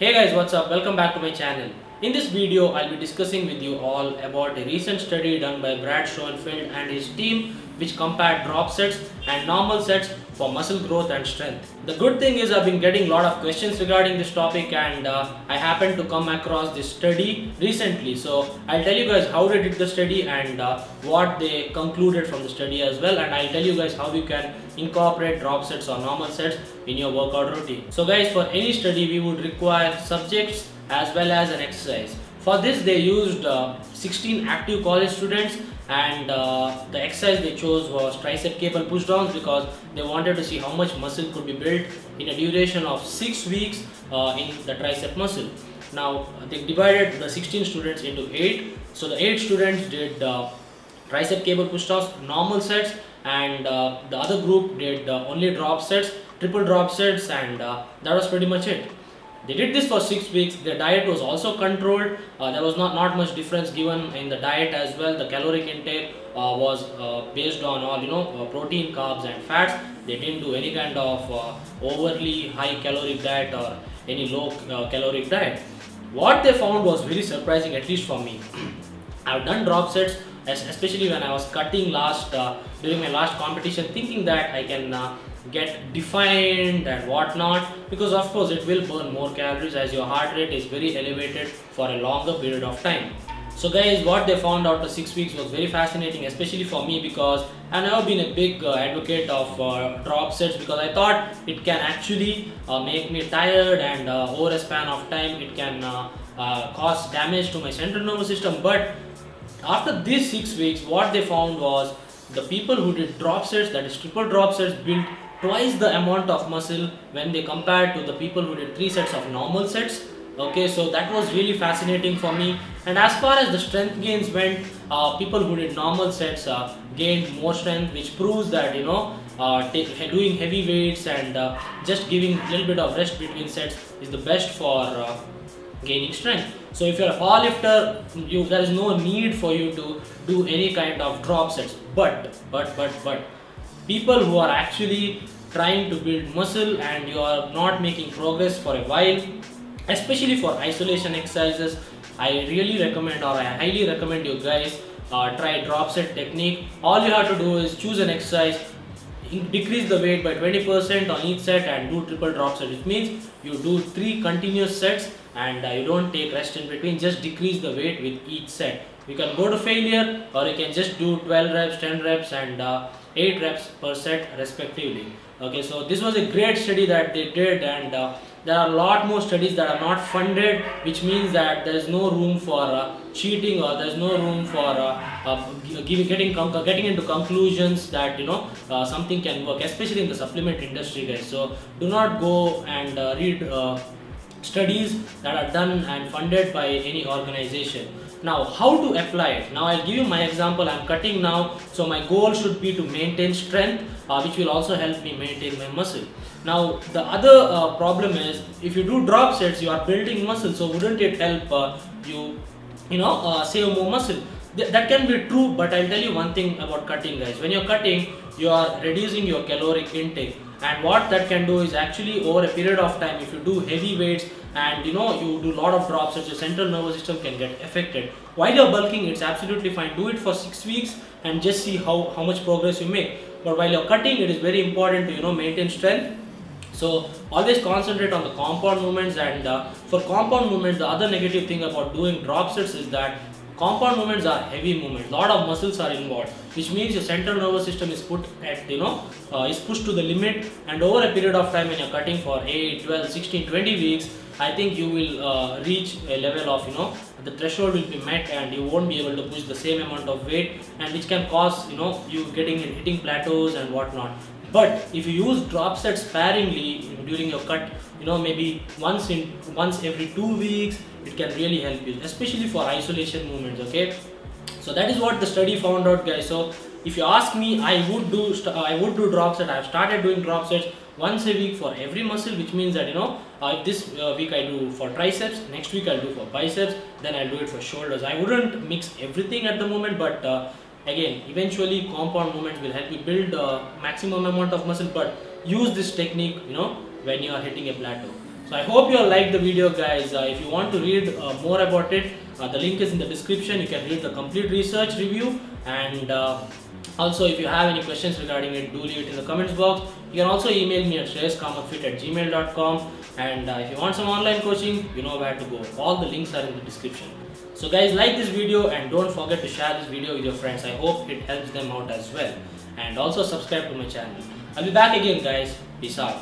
Hey guys, what's up? Welcome back to my channel. In this video, I'll be discussing with you all about a recent study done by Brad Schoenfeld and his team which compared drop sets and normal sets for muscle growth and strength. The good thing is I've been getting a lot of questions regarding this topic and I happened to come across this study recently. So I'll tell you guys how they did the study and what they concluded from the study as well, and I'll tell you guys how you can incorporate drop sets or normal sets in your workout routine. So guys, for any study we would require subjects as well as an exercise. For this they used 16 active college students, and the exercise they chose was tricep cable push downs because they wanted to see how much muscle could be built in a duration of 6 weeks in the tricep muscle. Now they divided the 16 students into 8. So the 8 students did tricep cable push downs normal sets, and the other group did only drop sets, triple drop sets, and that was pretty much it. They did this for 6 weeks. Their diet was also controlled. There was not much difference given in the diet as well. The caloric intake was based on all protein, carbs and fats. They didn't do any kind of overly high caloric diet or any low caloric diet. What they found was very surprising, at least for me. I've done drop sets, especially when I was cutting during my last competition, thinking that I can get defined and whatnot, because of course it will burn more calories as your heart rate is very elevated for a longer period of time. So guys, what they found after 6 weeks was very fascinating, especially for me, because I've never been a big advocate of drop sets, because I thought it can actually make me tired, and over a span of time it can cause damage to my central nervous system. But after these 6 weeks, what they found was the people who did drop sets, that is triple drop sets, built twice the amount of muscle when they compared to the people who did 3 sets of normal sets. Okay, so that was really fascinating for me. And as far as the strength gains went, people who did normal sets gained more strength, which proves that doing heavy weights and just giving a little bit of rest between sets is the best for gaining strength. So if you're a powerlifter, there is no need for you to do any kind of drop sets. But people who are actually trying to build muscle and you are not making progress for a while, especially for isolation exercises, I really recommend, or I highly recommend you guys try drop set technique. All you have to do is choose an exercise, decrease the weight by 20% on each set and do triple drop set, which means you do 3 continuous sets and you don't take rest in between. Just decrease the weight with each set. You can go to failure, or you can just do 12 reps, 10 reps and 8 reps per set respectively. Okay, so this was a great study that they did, and there are a lot more studies that are not funded, which means that there is no room for cheating, or there is no room for getting into conclusions that something can work, especially in the supplement industry, guys. So do not go and read studies that are done and funded by any organization. Now, how to apply it? Now I'll give you my example. I'm cutting now, so my goal should be to maintain strength, which will also help me maintain my muscle. Now the other problem is, if you do drop sets, you are building muscle, so wouldn't it help you save more muscle? That can be true, but I'll tell you one thing about cutting, guys. When you're cutting, you are reducing your caloric intake, and what that can do is actually, over a period of time, if you do heavy weights and you do a lot of drop sets, your central nervous system can get affected. While you're bulking, it's absolutely fine. Do it for 6 weeks and just see how much progress you make. But while you're cutting, it is very important to maintain strength. So always concentrate on the compound movements, and for compound movements, the other negative thing about doing drop sets is that compound movements are heavy movements. Lot of muscles are involved, which means your central nervous system is put at is pushed to the limit, and over a period of time when you're cutting for 8, 12, 16, 20 weeks, I think you will reach a level of the threshold will be met and you won't be able to push the same amount of weight, and which can cause you hitting plateaus and whatnot. But if you use drop sets sparingly during your cut, maybe once every 2 weeks, it can really help you, especially for isolation movements. Okay, so that is what the study found out, guys. So if you ask me, I would do drop set. I've started doing drop sets once a week for every muscle, which means that if this week I do for triceps, next week I'll do for biceps, then I'll do it for shoulders. I wouldn't mix everything at the moment, but again, eventually compound movements will help you build maximum amount of muscle, but use this technique when you are hitting a plateau. So I hope you all liked the video, guys. If you want to read more about it, the link is in the description. You can read the complete research review, and also if you have any questions regarding it, do leave it in the comments box. You can also email me at shreyaskamathfit@gmail.com, and if you want some online coaching, you know where to go. All the links are in the description. So guys, like this video and don't forget to share this video with your friends. I hope it helps them out as well. And also subscribe to my channel. I'll be back again, guys. Peace out.